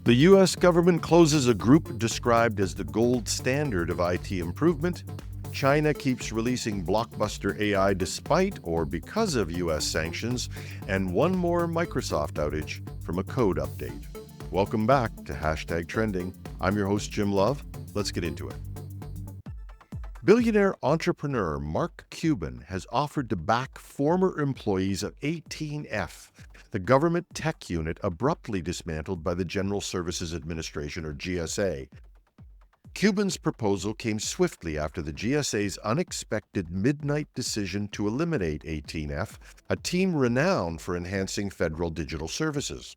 The U.S. government closes a group described as the gold standard of IT improvement. China keeps releasing blockbuster AI despite or because of U.S. sanctions. And one more Microsoft outage from a code update. Welcome back to #Trending. I'm your host, Jim Love. Let's get into it. Billionaire entrepreneur Mark Cuban has offered to back former employees of 18F, the government tech unit abruptly dismantled by the General Services Administration, or GSA. Cuban's proposal came swiftly after the GSA's unexpected midnight decision to eliminate 18F, a team renowned for enhancing federal digital services.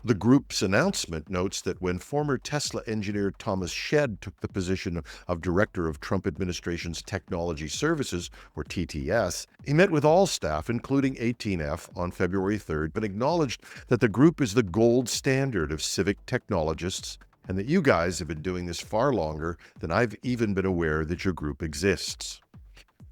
The group's announcement notes that when former Tesla engineer Thomas Shedd took the position of director of Trump administration's Technology Services, or TTS, he met with all staff, including 18F, on February 3rd, but acknowledged that the group is the gold standard of civic technologists and that you guys have been doing this far longer than I've even been aware that your group exists.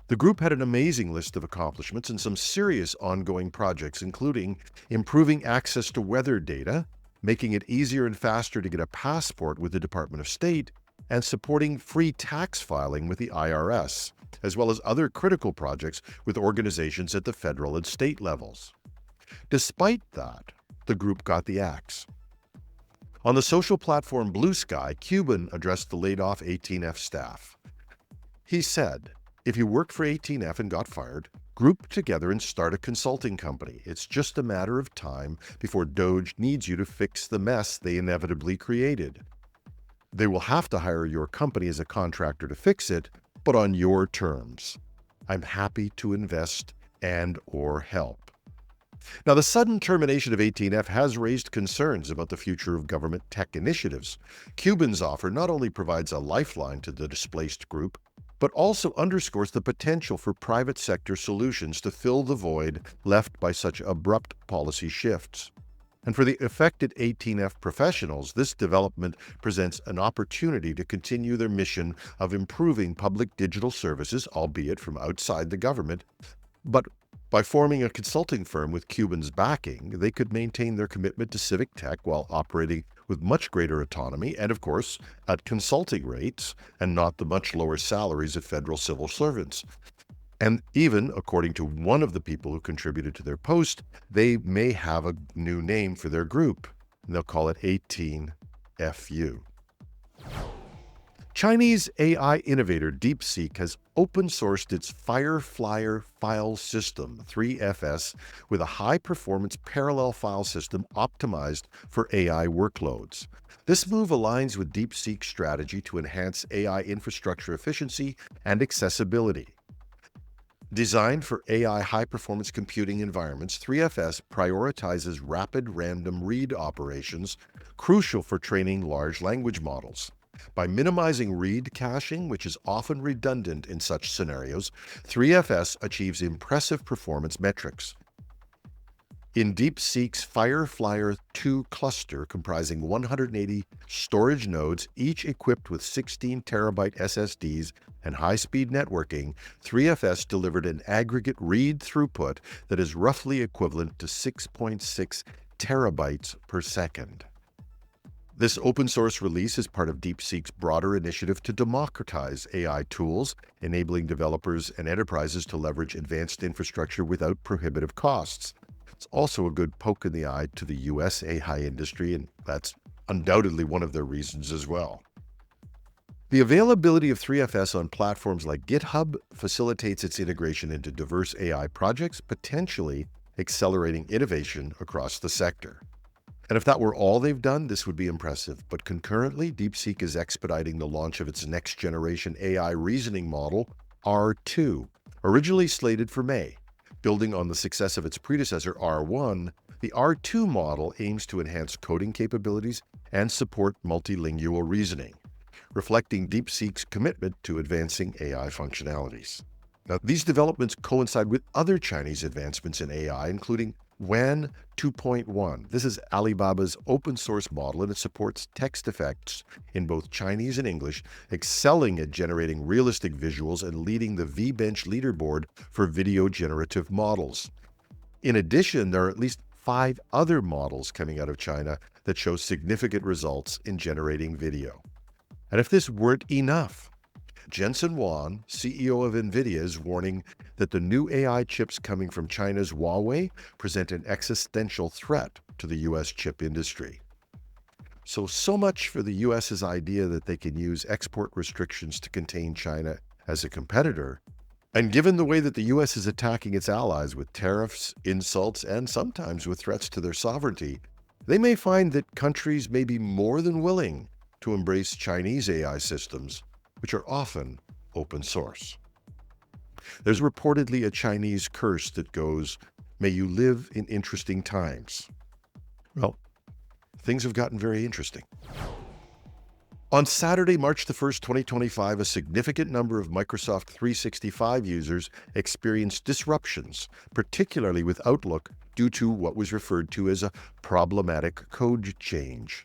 The group had an amazing list of accomplishments and some serious ongoing projects, including improving access to weather data, making it easier and faster to get a passport with the Department of State, and supporting free tax filing with the IRS, as well as other critical projects with organizations at the federal and state levels. Despite that, the group got the axe. On the social platform Blue Sky, Cuban addressed the laid-off 18F staff. He said, "If you worked for 18F and got fired, group together and start a consulting company. It's just a matter of time before DOGE needs you to fix the mess they inevitably created. They will have to hire your company as a contractor to fix it, but on your terms. I'm happy to invest and/or help." Now, the sudden termination of 18F has raised concerns about the future of government tech initiatives. Cuban's offer not only provides a lifeline to the displaced group, but also underscores the potential for private sector solutions to fill the void left by such abrupt policy shifts. And for the affected 18F professionals, this development presents an opportunity to continue their mission of improving public digital services, albeit from outside the government. But by forming a consulting firm with Cuban's backing, they could maintain their commitment to civic tech while operating with much greater autonomy and, of course, at consulting rates and not the much lower salaries of federal civil servants. And even, according to one of the people who contributed to their post, they may have a new name for their group, and they'll call it 18FU. Chinese AI innovator DeepSeek has open-sourced its Firefly file system, 3FS, with a high-performance parallel file system optimized for AI workloads. This move aligns with DeepSeek's strategy to enhance AI infrastructure efficiency and accessibility. Designed for AI high-performance computing environments, 3FS prioritizes rapid random read operations, crucial for training large language models. By minimizing read caching, which is often redundant in such scenarios, 3FS achieves impressive performance metrics. In DeepSeek's Firefly 2 cluster, comprising 180 storage nodes, each equipped with 16 terabyte SSDs and high-speed networking, 3FS delivered an aggregate read throughput that is roughly equivalent to 6.6 terabytes per second. This open-source release is part of DeepSeek's broader initiative to democratize AI tools, enabling developers and enterprises to leverage advanced infrastructure without prohibitive costs. It's also a good poke in the eye to the U.S. AI industry, and that's undoubtedly one of their reasons as well. The availability of 3FS on platforms like GitHub facilitates its integration into diverse AI projects, potentially accelerating innovation across the sector. And if that were all they've done, this would be impressive. But concurrently, DeepSeek is expediting the launch of its next-generation AI reasoning model, R2, originally slated for May. Building on the success of its predecessor, R1, the R2 model aims to enhance coding capabilities and support multilingual reasoning, reflecting DeepSeek's commitment to advancing AI functionalities. Now, these developments coincide with other Chinese advancements in AI, including WAN 2.1. This is Alibaba's open-source model, and it supports text effects in both Chinese and English, excelling at generating realistic visuals and leading the VBench leaderboard for video generative models. In addition, there are at least 5 other models coming out of China that show significant results in generating video. And if this weren't enough, Jensen Huang, CEO of NVIDIA, is warning that the new AI chips coming from China's Huawei present an existential threat to the U.S. chip industry. So much for the U.S.'s idea that they can use export restrictions to contain China as a competitor. And given the way that the U.S. is attacking its allies with tariffs, insults, and sometimes with threats to their sovereignty, they may find that countries may be more than willing to embrace Chinese AI systems, which are often open source. There's reportedly a Chinese curse that goes, "May you live in interesting times." Well, things have gotten very interesting. On Saturday, March the 1st, 2025, a significant number of Microsoft 365 users experienced disruptions, particularly with Outlook, due to what was referred to as a problematic code change.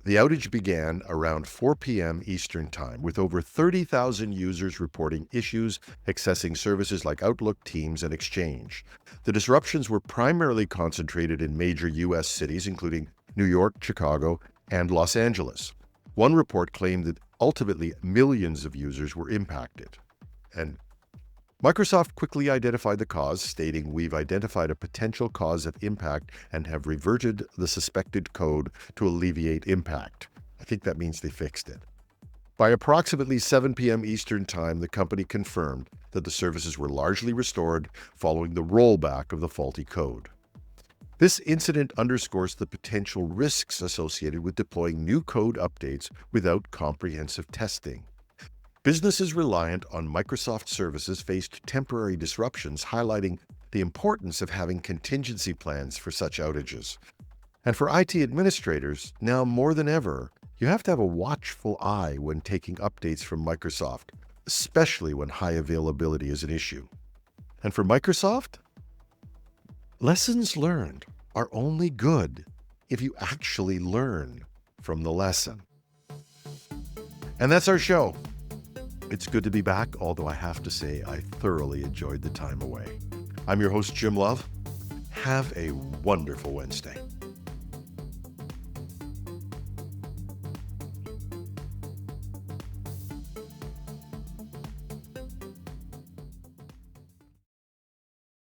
The outage began around 4 p.m. Eastern Time, with over 30,000 users reporting issues accessing services like Outlook, Teams, and Exchange. The disruptions were primarily concentrated in major U.S. cities, including New York, Chicago, and Los Angeles. One report claimed that ultimately millions of users were impacted. And Microsoft quickly identified the cause, stating, "We've identified a potential cause of impact and have reverted the suspected code to alleviate impact." I think that means they fixed it. By approximately 7 p.m. Eastern Time, the company confirmed that the services were largely restored following the rollback of the faulty code. This incident underscores the potential risks associated with deploying new code updates without comprehensive testing. Businesses reliant on Microsoft services faced temporary disruptions, highlighting the importance of having contingency plans for such outages. And for IT administrators, now more than ever, you have to have a watchful eye when taking updates from Microsoft, especially when high availability is an issue. And for Microsoft, lessons learned are only good if you actually learn from the lesson. And that's our show. It's good to be back, although I have to say I thoroughly enjoyed the time away. I'm your host, Jim Love. Have a wonderful Wednesday.